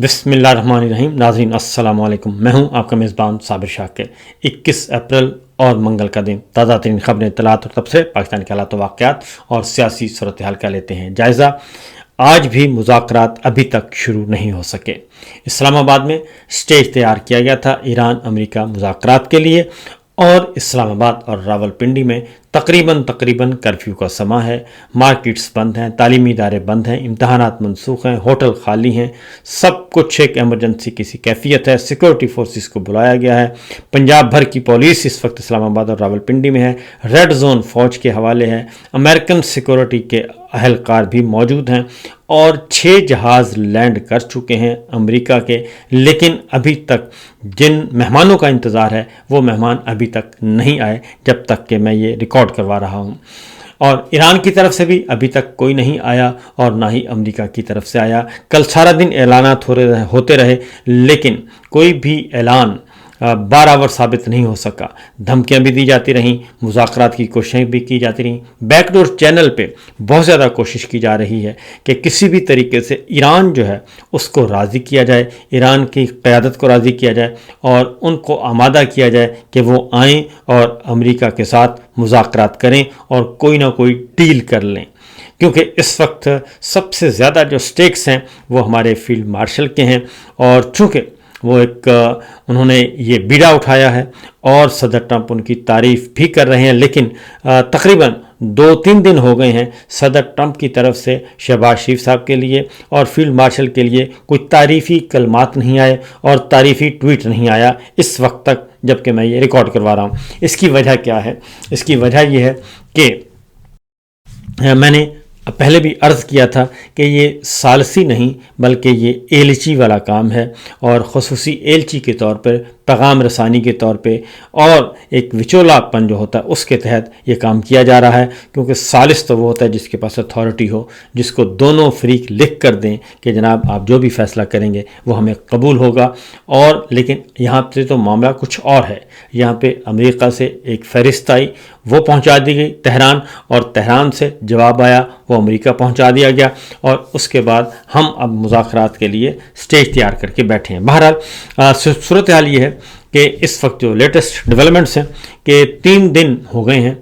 بسم اللہ الرحمن الرحیم۔ ناظرین السلام علیکم، میں ہوں آپ کا میزبان صابر شاکر۔ 21 اپریل اور منگل کا دن تازہ ترین خبریں، اطلاعات اور تبصرے پاکستان کے حالات و واقعات اور سیاسی صورتحال کا لیتے ہیں جائزہ۔ آج بھی مذاکرات ابھی تک شروع نہیں ہو سکے۔ اسلام آباد میں سٹیج تیار کیا گیا تھا ایران امریکہ مذاکرات کے لیے، اور اسلام آباد اور راولپنڈی میں تقریباً کرفیو کا سماں ہے۔ مارکیٹس بند ہیں، تعلیمی ادارے بند ہیں، امتحانات منسوخ ہیں، ہوٹل خالی ہیں، سب کچھ ایک ایمرجنسی کی سی کیفیت ہے۔ سیکورٹی فورسز کو بلایا گیا ہے۔ پنجاب بھر کی پولیس اس وقت اسلام آباد اور راولپنڈی میں ہے۔ ریڈ زون فوج کے حوالے ہے۔ امریکن سیکورٹی کے اہلکار بھی موجود ہیں، اور 6 جہاز لینڈ کر چکے ہیں امریکہ کے، لیکن ابھی تک جن مہمانوں کا انتظار ہے وہ مہمان ابھی تک نہیں آئے جب تک کہ میں یہ ریکارڈ کروا رہا ہوں۔ اور ایران کی طرف سے بھی ابھی تک کوئی نہیں آیا، اور نہ ہی امریکہ کی طرف سے آیا۔ کل سارا دن اعلانات ہوتے رہے، لیکن کوئی بھی اعلان برابر ثابت نہیں ہو سکا۔ دھمکیاں بھی دی جاتی رہیں، مذاکرات کی کوششیں بھی کی جاتی رہیں۔ بیک ڈور چینل پہ بہت زیادہ کوشش کی جا رہی ہے کہ کسی بھی طریقے سے ایران جو ہے اس کو راضی کیا جائے، ایران کی قیادت کو راضی کیا جائے، اور ان کو آمادہ کیا جائے کہ وہ آئیں اور امریکہ کے ساتھ مذاکرات کریں اور کوئی نہ کوئی ڈیل کر لیں، کیونکہ اس وقت سب سے زیادہ جو سٹیکس ہیں وہ ہمارے فیلڈ مارشل کے ہیں، اور چونکہ وہ انہوں نے یہ بیڑا اٹھایا ہے اور صدر ٹرمپ ان کی تعریف بھی کر رہے ہیں، لیکن تقریباً 2-3 دن ہو گئے ہیں صدر ٹرمپ کی طرف سے شہباز شریف صاحب کے لیے اور فیلڈ مارشل کے لیے کوئی تعریفی کلمات نہیں آئے اور تعریفی ٹویٹ نہیں آیا اس وقت تک جب کہ میں یہ ریکارڈ کروا رہا ہوں۔ اس کی وجہ کیا ہے؟ اس کی وجہ یہ ہے کہ میں نے پہلے بھی عرض کیا تھا کہ یہ ثالثی نہیں بلکہ یہ ایلچی والا کام ہے، اور خصوصی ایلچی کے طور پر، پیغام رسانی کے طور پہ، اور ایک وچولا پن جو ہوتا ہے اس کے تحت یہ کام کیا جا رہا ہے، کیونکہ ثالث تو وہ ہوتا ہے جس کے پاس اتھارٹی ہو، جس کو دونوں فریق لکھ کر دیں کہ جناب آپ جو بھی فیصلہ کریں گے وہ ہمیں قبول ہوگا۔ اور لیکن یہاں پہ تو معاملہ کچھ اور ہے۔ یہاں پہ امریکہ سے ایک فہرست آئی، وہ پہنچا دی گئی تہران، اور تہران سے جواب آیا، وہ امریکہ پہنچا دیا گیا، اور اس کے بعد ہم اب مذاکرات کے لیے سٹیج تیار کر کے بیٹھے ہیں۔ بہرحال صورتحال یہ ہے کہ اس وقت جو لیٹسٹ ڈیولپمنٹس ہیں کہ 3 دن ہو گئے ہیں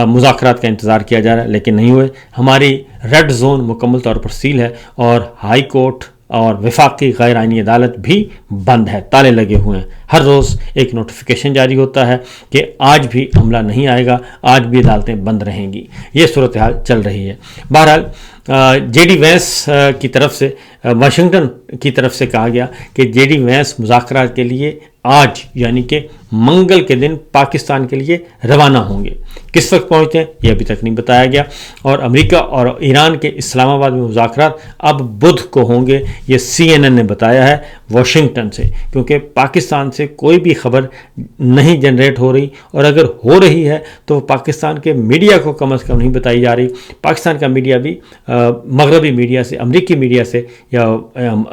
مذاکرات کا انتظار کیا جا رہا ہے لیکن نہیں ہوئے۔ ہماری ریڈ زون مکمل طور پر سیل ہے، اور ہائی کورٹ اور وفاقی غیر آئینی عدالت بھی بند ہے، تالے لگے ہوئے ہیں۔ ہر روز ایک نوٹیفیکیشن جاری ہوتا ہے کہ آج بھی عملہ نہیں آئے گا، آج بھی عدالتیں بند رہیں گی۔ یہ صورتحال چل رہی ہے۔ بہرحال جے ڈی وینس کی طرف سے، واشنگٹن کی طرف سے کہا گیا کہ جے ڈی وینس مذاکرات کے لیے آج یعنی کہ منگل کے دن پاکستان کے لیے روانہ ہوں گے۔ کس وقت پہنچتے ہیں یہ ابھی تک نہیں بتایا گیا، اور امریکہ اور ایران کے اسلام آباد میں مذاکرات اب بدھ کو ہوں گے، یہ CNN نے بتایا ہے واشنگٹن سے، کیونکہ پاکستان سے کوئی بھی خبر نہیں جنریٹ ہو رہی، اور اگر ہو رہی ہے تو پاکستان کے میڈیا کو کم از کم نہیں بتائی جا رہی۔ پاکستان کا میڈیا بھی مغربی میڈیا سے، امریکی میڈیا سے، یا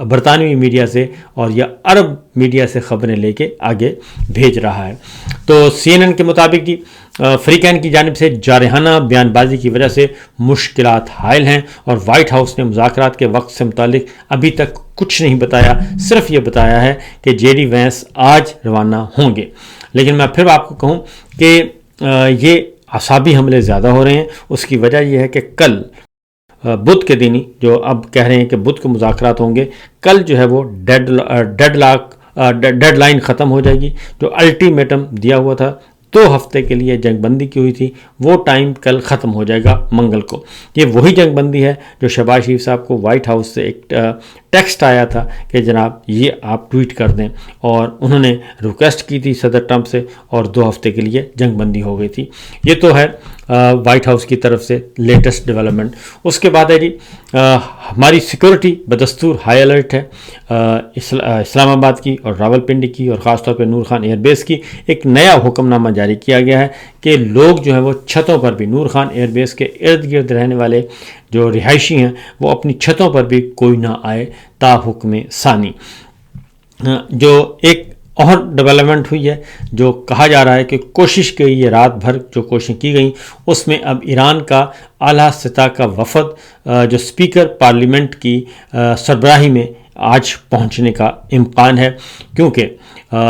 برطانوی میڈیا سے، اور یا عرب میڈیا سے خبریں لے کے آگے بھیج رہا ہے۔ تو CNN کے مطابق جی فریقین کی جانب سے جارحانہ بیان بازی کی وجہ سے مشکلات حائل ہیں، اور وائٹ ہاؤس نے مذاکرات کے وقت سے متعلق ابھی تک کچھ نہیں بتایا، صرف یہ بتایا ہے کہ جے ڈی وینس آج روانہ ہوں گے۔ لیکن میں پھر آپ کو کہوں کہ یہ اعصابی حملے زیادہ ہو رہے ہیں۔ اس کی وجہ یہ ہے کہ کل بدھ کے دن ہی، جو اب کہہ رہے ہیں کہ بدھ کو مذاکرات ہوں گے، کل جو ہے وہ ڈیڈ لائن ختم ہو جائے گی۔ جو الٹیمیٹم دیا ہوا تھا 2 ہفتے کے لیے جنگ بندی کی ہوئی تھی، وہ ٹائم کل ختم ہو جائے گا منگل کو۔ یہ وہی جنگ بندی ہے جو شہباز شریف صاحب کو وائٹ ہاؤس سے ایک ٹیکسٹ آیا تھا کہ جناب یہ آپ ٹویٹ کر دیں، اور انہوں نے ریکویسٹ کی تھی صدر ٹرمپ سے، اور 2 ہفتے کے لیے جنگ بندی ہو گئی تھی۔ یہ تو ہے وائٹ ہاؤس کی طرف سے لیٹسٹ ڈیولپمنٹ۔ اس کے بعد ہے جی ہماری سیکورٹی بدستور ہائی الرٹ ہے۔ اسلام آباد کی اور راولپنڈی کی اور خاص طور پہ نور خان ایئر بیس کی ایک نیا حکم نامہ جاری کیا گیا ہے کہ لوگ جو ہیں وہ چھتوں پر بھی، نور خان ایئر بیس کے ارد گرد رہنے والے جو رہائشی ہیں وہ اپنی چھتوں پر بھی کوئی نہ آئے تا حکم ثانی۔ جو ایک اور ڈیولپمنٹ ہوئی ہے، جو کہا جا رہا ہے کہ کوشش کی یہ رات بھر جو کوششیں کی گئیں، اس میں اب ایران کا اعلیٰ سطح کا وفد جو اسپیکر پارلیمنٹ کی سربراہی میں آج پہنچنے کا امکان ہے، کیونکہ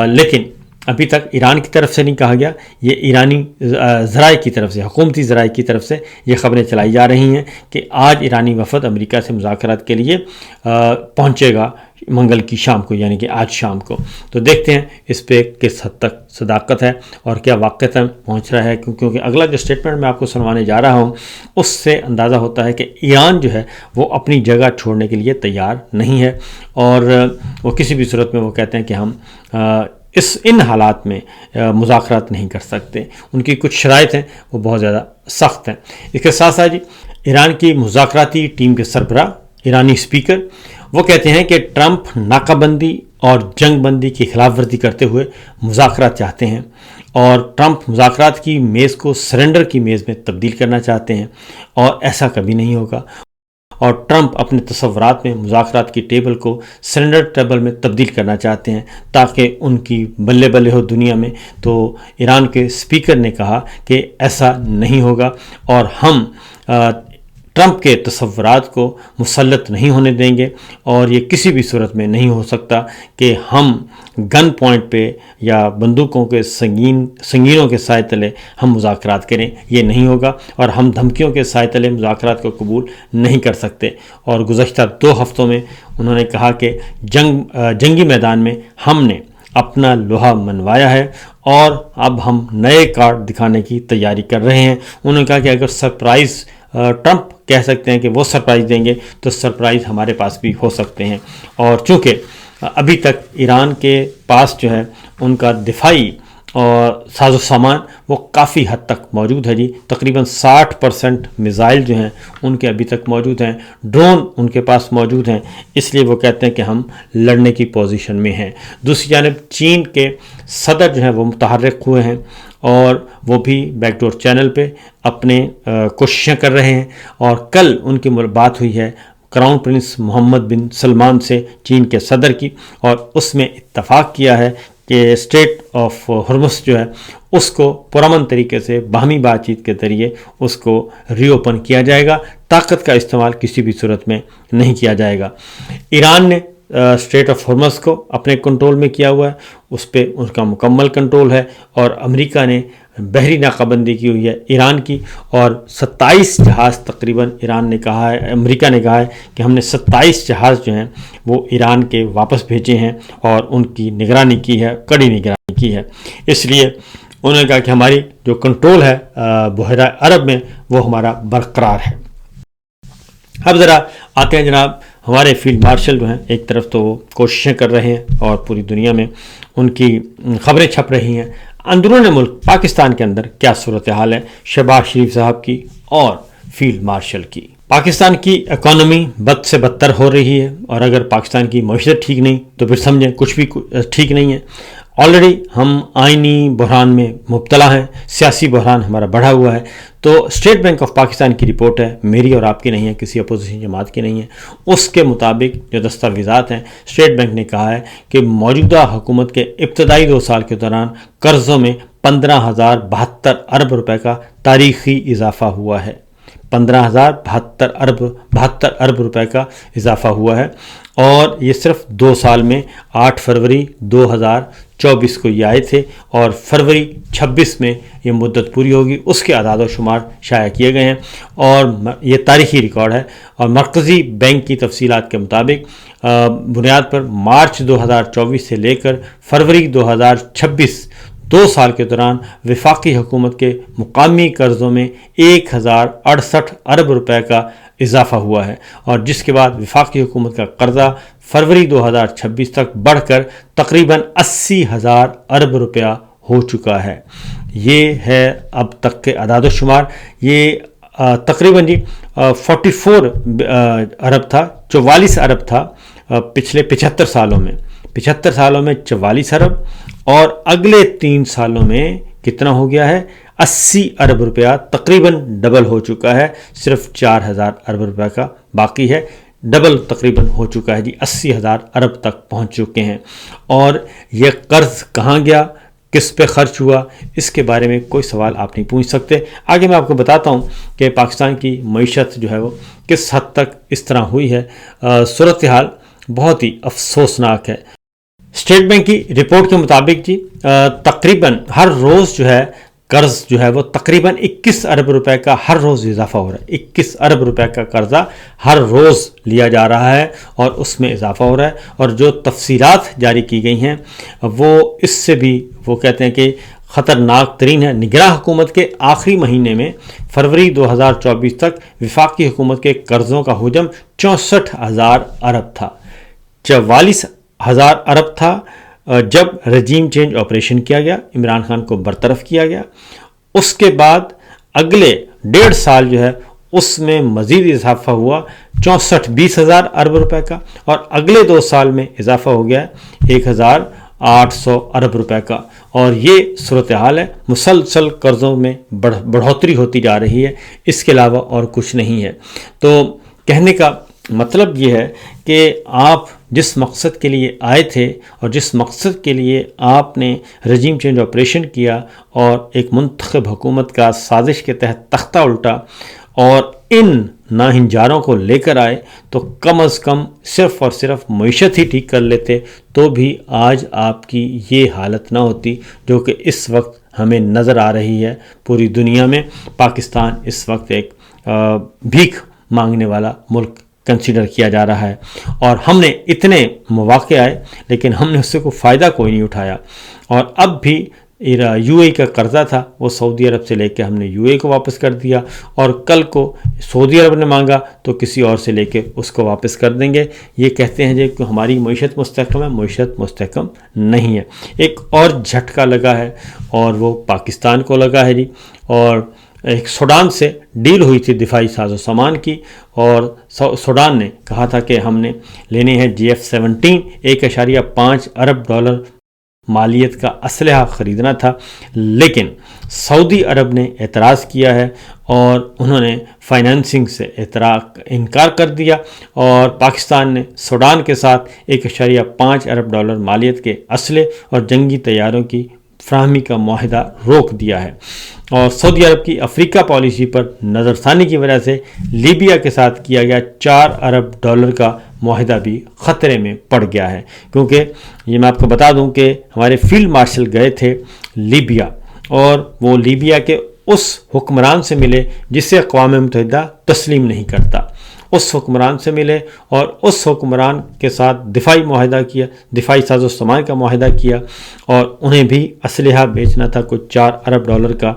لیکن ابھی تک ایران کی طرف سے نہیں کہا گیا، یہ ایرانی ذرائع کی طرف سے، حکومتی ذرائع کی طرف سے یہ خبریں چلائی جا رہی ہیں کہ آج ایرانی وفد امریکہ سے مذاکرات کے لیے پہنچے گا منگل کی شام کو، یعنی کہ آج شام کو۔ تو دیکھتے ہیں اس پہ کس حد تک صداقت ہے اور کیا واقعتاً پہنچ رہا ہے، کیونکہ اگلا جو اسٹیٹمنٹ میں آپ کو سنوانے جا رہا ہوں اس سے اندازہ ہوتا ہے کہ ایران جو ہے وہ اپنی جگہ چھوڑنے کے لیے تیار نہیں ہے، اور وہ کسی بھی صورت میں وہ کہتے ہیں کہ ہم ان حالات میں مذاکرات نہیں کر سکتے، ان کی کچھ شرائط ہیں وہ بہت زیادہ سخت ہیں۔ اس کے ساتھ ساتھ ایران کی مذاکراتی ٹیم کے سربراہ ایرانی اسپیکر وہ کہتے ہیں کہ ٹرمپ ناکہ بندی اور جنگ بندی کی خلاف ورزی کرتے ہوئے مذاکرات چاہتے ہیں، اور ٹرمپ مذاکرات کی میز کو سرنڈر کی میز میں تبدیل کرنا چاہتے ہیں، اور ایسا کبھی نہیں ہوگا، اور ٹرمپ اپنے تصورات میں مذاکرات کی ٹیبل کو سرنڈر ٹیبل میں تبدیل کرنا چاہتے ہیں تاکہ ان کی بلے بلے ہو دنیا میں۔ تو ایران کے اسپیکر نے کہا کہ ایسا نہیں ہوگا، اور ہم ٹرمپ کے تصورات کو مسلط نہیں ہونے دیں گے، اور یہ کسی بھی صورت میں نہیں ہو سکتا کہ ہم گن پوائنٹ پہ یا بندوقوں کے سنگینوں کے سائے تلے ہم مذاکرات کریں، یہ نہیں ہوگا، اور ہم دھمکیوں کے سائے تلے مذاکرات کو قبول نہیں کر سکتے۔ اور گزشتہ 2 ہفتوں میں انہوں نے کہا کہ جنگی میدان میں ہم نے اپنا لوہا منوایا ہے، اور اب ہم نئے کارڈ دکھانے کی تیاری کر رہے ہیں۔ انہوں نے کہا کہ اگر سرپرائز ٹرمپ کہہ سکتے ہیں کہ وہ سرپرائز دیں گے تو سرپرائز ہمارے پاس بھی ہو سکتے ہیں، اور چونکہ ابھی تک ایران کے پاس جو ہے ان کا دفاعی اور ساز و سامان وہ کافی حد تک موجود ہے تقریباً 60% میزائل جو ہیں ان کے ابھی تک موجود ہیں، ڈرون ان کے پاس موجود ہیں، اس لیے وہ کہتے ہیں کہ ہم لڑنے کی پوزیشن میں ہیں۔ دوسری جانب چین کے صدر جو ہیں وہ متحرک ہوئے ہیں، اور وہ بھی بیک ڈور چینل پہ اپنے کوششیں کر رہے ہیں، اور کل ان کی بات ہوئی ہے کراؤن پرنس محمد بن سلمان سے، چین کے صدر کی، اور اس میں اتفاق کیا ہے کہ اسٹریٹ آف ہرمز جو ہے اس کو پرامن طریقے سے باہمی بات چیت کے ذریعے اس کو ری اوپن کیا جائے گا، طاقت کا استعمال کسی بھی صورت میں نہیں کیا جائے گا۔ ایران نے اسٹریٹ آف ہرمز کو اپنے کنٹرول میں کیا ہوا ہے، اس پہ اس کا مکمل کنٹرول ہے، اور امریکہ نے بحری ناکہ بندی کی ہوئی ہے ایران کی، اور 27 جہاز تقریباً ایران نے کہا ہے، امریکہ نے کہا ہے کہ ہم نے 27 جہاز جو ہیں وہ ایران کے واپس بھیجے ہیں، اور ان کی نگرانی کی ہے، کڑی نگرانی کی ہے۔ اس لیے انہوں نے کہا کہ ہماری جو کنٹرول ہے بحیرہ عرب میں وہ ہمارا برقرار ہے۔ اب ذرا آتے ہیں جناب، ہمارے فیلڈ مارشل جو ہیں ایک طرف تو کوششیں کر رہے ہیں اور پوری دنیا میں ان کی خبریں چھپ رہی ہیں، اندرون ملک پاکستان کے اندر کیا صورتحال ہے شہباز شریف صاحب کی اور فیلڈ مارشل کی۔ پاکستان کی اکانومی بد سے بدتر ہو رہی ہے، اور اگر پاکستان کی معیشت ٹھیک نہیں تو پھر سمجھیں کچھ بھی ٹھیک نہیں ہے۔ آلریڈی ہم آئینی بحران میں مبتلا ہیں، سیاسی بحران ہمارا بڑھا ہوا ہے۔ تو اسٹیٹ بینک آف پاکستان کی رپورٹ ہے، میری اور آپ کی نہیں ہے، کسی اپوزیشن جماعت کی نہیں ہے، اس کے مطابق جو دستاویزات ہیں اسٹیٹ بینک نے کہا ہے کہ موجودہ حکومت کے ابتدائی 2 سال کے دوران قرضوں میں 15,072 ارب روپے کا تاریخی اضافہ ہوا ہے، 15,072 ارب روپے کا اضافہ ہوا ہے، اور یہ صرف 2 سال میں 8 فروری 2024 کو یہ آئے تھے، اور فروری 26 میں یہ مدت پوری ہوگی، اس کے اعداد و شمار شائع کیے گئے ہیں، اور یہ تاریخی ریکارڈ ہے۔ اور مرکزی بینک کی تفصیلات کے مطابق بنیاد پر مارچ 2024 سے لے کر فروری 2026 2 سال کے دوران وفاقی حکومت کے مقامی قرضوں میں 1068 ارب روپے کا اضافہ ہوا ہے، اور جس کے بعد وفاقی حکومت کا قرضہ فروری 2026 تک بڑھ کر تقریباً 80,000 ارب روپیہ ہو چکا ہے۔ یہ ہے اب تک کے اعداد و شمار۔ یہ تقریباً 44 ارب تھا، 44 ارب تھا پچھلے 75 سالوں میں، 75 سالوں میں 44 ارب، اور اگلے 3 سالوں میں کتنا ہو گیا ہے؟ 80 ارب روپیہ، تقریباً ڈبل ہو چکا ہے، صرف 4,000 ارب روپے کا باقی ہے، ڈبل تقریباً ہو چکا ہے 80,000 ارب تک پہنچ چکے ہیں۔ اور یہ قرض کہاں گیا، کس پہ خرچ ہوا، اس کے بارے میں کوئی سوال آپ نہیں پوچھ سکتے۔ آگے میں آپ کو بتاتا ہوں کہ پاکستان کی معیشت جو ہے وہ کس حد تک اس طرح ہوئی ہے۔ صورتحال بہت ہی افسوسناک ہے۔ اسٹیٹ بینک کی رپورٹ کے مطابق جی تقریباً ہر روز جو ہے قرض جو ہے وہ تقریباً 21 ارب روپے کا ہر روز اضافہ ہو رہا ہے۔ 21 ارب روپے کا قرضہ ہر روز لیا جا رہا ہے اور اس میں اضافہ ہو رہا ہے، اور جو تفصیلات جاری کی گئی ہیں وہ اس سے بھی وہ کہتے ہیں کہ خطرناک ترین ہے۔ نگراں حکومت کے آخری مہینے میں فروری 2024 تک وفاقی حکومت کے قرضوں کا حجم 64,000 ارب تھا، 44,000 ارب تھا جب رجیم چینج آپریشن کیا گیا، عمران خان کو برطرف کیا گیا۔ اس کے بعد اگلے 1.5 سال جو ہے اس میں مزید اضافہ ہوا 64,000 ارب روپے کا، اور اگلے 2 سال میں اضافہ ہو گیا 1,800 ارب روپے کا، اور یہ صورتحال ہے۔ مسلسل قرضوں میں بڑھوتری ہوتی جا رہی ہے، اس کے علاوہ اور کچھ نہیں ہے۔ تو کہنے کا مطلب یہ ہے کہ آپ جس مقصد کے لیے آئے تھے اور جس مقصد کے لیے آپ نے رجیم چینج آپریشن کیا اور ایک منتخب حکومت کا سازش کے تحت تختہ الٹا اور ان ناہنجاروں کو لے کر آئے، تو کم از کم صرف اور صرف معیشت ہی ٹھیک کر لیتے تو بھی آج آپ کی یہ حالت نہ ہوتی جو کہ اس وقت ہمیں نظر آ رہی ہے۔ پوری دنیا میں پاکستان اس وقت ایک بھیک مانگنے والا ملک کنسیڈر کیا جا رہا ہے، اور ہم نے اتنے مواقع آئے لیکن ہم نے اس سے کوئی فائدہ کوئی نہیں اٹھایا۔ اور اب بھی یو اے کا قرضہ تھا وہ سعودی عرب سے لے کے ہم نے یو اے کو واپس کر دیا، اور کل کو سعودی عرب نے مانگا تو کسی اور سے لے کے اس کو واپس کر دیں گے۔ یہ کہتے ہیں جی کہ ہماری معیشت مستحکم ہے، معیشت مستحکم نہیں ہے۔ ایک اور جھٹکا لگا ہے اور وہ پاکستان کو لگا ہے جی، اور ایک سوڈان سے ڈیل ہوئی تھی دفاعی ساز و سامان کی، اور سوڈان نے کہا تھا کہ ہم نے لینے ہیں GF-17 1.5 ارب ڈالر مالیت کا اسلحہ خریدنا تھا، لیکن سعودی عرب نے اعتراض کیا ہے اور انہوں نے فائنانسنگ سے انکار کر دیا، اور پاکستان نے سوڈان کے ساتھ 1.5 ارب ڈالر مالیت کے اسلحے اور جنگی طیاروں کی فراہمی کا معاہدہ روک دیا ہے۔ اور سعودی عرب کی افریقہ پالیسی پر نظر ثانی کی وجہ سے لیبیا کے ساتھ کیا گیا 4 ارب ڈالر کا معاہدہ بھی خطرے میں پڑ گیا ہے، کیونکہ یہ میں آپ کو بتا دوں کہ ہمارے فیلڈ مارشل گئے تھے لیبیا، اور وہ لیبیا کے اس حکمران سے ملے جسے اقوام متحدہ تسلیم نہیں کرتا، اس حکمران سے ملے اور اس حکمران کے ساتھ دفاعی معاہدہ کیا، دفاعی ساز و سامان کا معاہدہ کیا، اور انہیں بھی اسلحہ بیچنا تھا کوئی 4 ارب ڈالر کا۔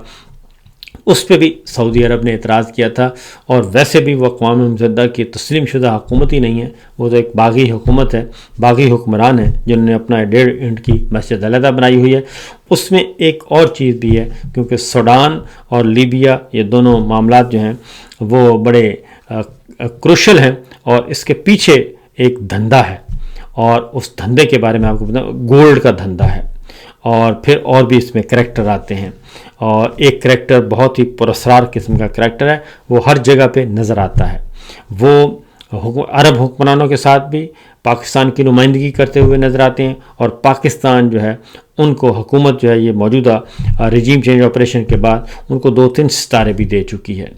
اس پہ بھی سعودی عرب نے اعتراض کیا تھا، اور ویسے بھی وہ اقوام متحدہ کی تسلیم شدہ حکومت ہی نہیں ہے، وہ تو ایک باغی حکومت ہے، باغی حکمران ہے جنہوں نے اپنا 1.5 اینٹ کی مسجد علیحدہ بنائی ہوئی ہے۔ اس میں ایک اور چیز بھی ہے، کیونکہ سوڈان اور لیبیا یہ دونوں معاملات جو ہیں وہ بڑے کروشل ہیں، اور اس کے پیچھے ایک دھندا ہے، اور اس دھندے کے بارے میں آپ کو بتاؤں، گولڈ کا دھندا ہے، اور پھر اور بھی اس میں کریکٹر آتے ہیں، اور ایک کریکٹر بہت ہی پراسرار قسم کا کریکٹر ہے، وہ ہر جگہ پہ نظر آتا ہے۔ وہ عرب حکمرانوں کے ساتھ بھی پاکستان کی نمائندگی کرتے ہوئے نظر آتے ہیں، اور پاکستان جو ہے ان کو حکومت جو ہے یہ موجودہ رجیم چینج آپریشن کے بعد ان کو 2-3 ستارے بھی دے چکی ہے۔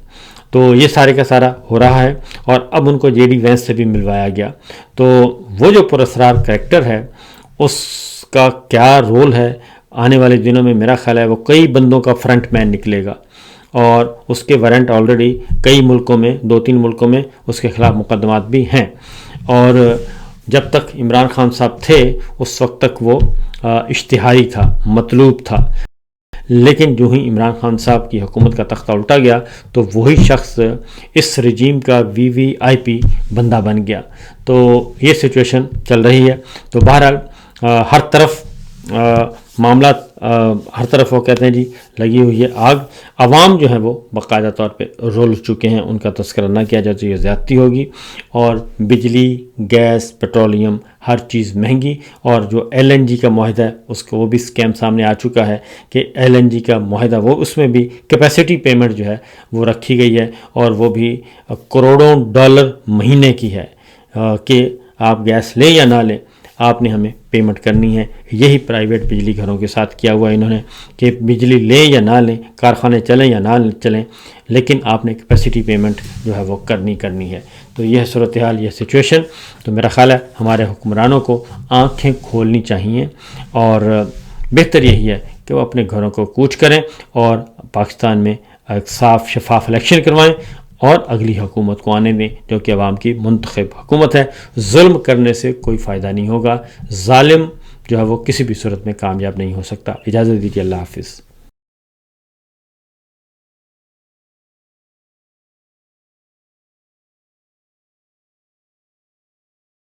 تو یہ سارے کا سارا ہو رہا ہے، اور اب ان کو جے ڈی وینس سے بھی ملوایا گیا۔ تو وہ جو پراسرار کریکٹر ہے اس کا کیا رول ہے آنے والے دنوں میں، میرا خیال ہے وہ کئی بندوں کا فرنٹ مین نکلے گا، اور اس کے وارنٹ آلریڈی کئی ملکوں میں 2-3 ملکوں میں اس کے خلاف مقدمات بھی ہیں، اور جب تک عمران خان صاحب تھے اس وقت تک وہ اشتہاری تھا، مطلوب تھا، لیکن جو ہی عمران خان صاحب کی حکومت کا تختہ الٹا گیا تو وہی شخص اس رجیم کا VVIP بندہ بن گیا۔ تو یہ سچویشن چل رہی ہے۔ تو بہرحال ہر طرف معاملات ہر طرف وہ کہتے ہیں جی لگی ہوئی ہے آگ، عوام جو ہیں وہ باقاعدہ طور پہ رول چکے ہیں، ان کا تذکرہ نہ کیا جائے تو یہ زیادتی ہوگی، اور بجلی، گیس، پیٹرولیم ہر چیز مہنگی، اور جو LNG کا معاہدہ ہے اس کو وہ بھی اسکیم سامنے آ چکا ہے کہ LNG کا معاہدہ وہ اس میں بھی کیپیسٹی پیمنٹ جو ہے وہ رکھی گئی ہے، اور وہ بھی کروڑوں ڈالر مہینے کی ہے کہ آپ گیس لیں یا نہ لیں آپ نے ہمیں پیمنٹ کرنی ہے۔ یہی پرائیویٹ بجلی گھروں کے ساتھ کیا ہوا انہوں نے کہ بجلی لیں یا نہ لیں، کارخانے چلیں یا نہ چلیں، لیکن آپ نے کیپیسٹی پیمنٹ جو ہے وہ کرنی ہے۔ تو یہ صورتحال، یہ سچویشن، تو میرا خیال ہے ہمارے حکمرانوں کو آنکھیں کھولنی چاہیے اور بہتر یہی ہے کہ وہ اپنے گھروں کو کوچ کریں اور پاکستان میں ایک صاف شفاف الیکشن کروائیں اور اگلی حکومت کو آنے دیں جو کہ عوام کی منتخب حکومت ہے۔ ظلم کرنے سے کوئی فائدہ نہیں ہوگا، ظالم جو ہے وہ کسی بھی صورت میں کامیاب نہیں ہو سکتا۔ اجازت دیجیے، اللہ حافظ۔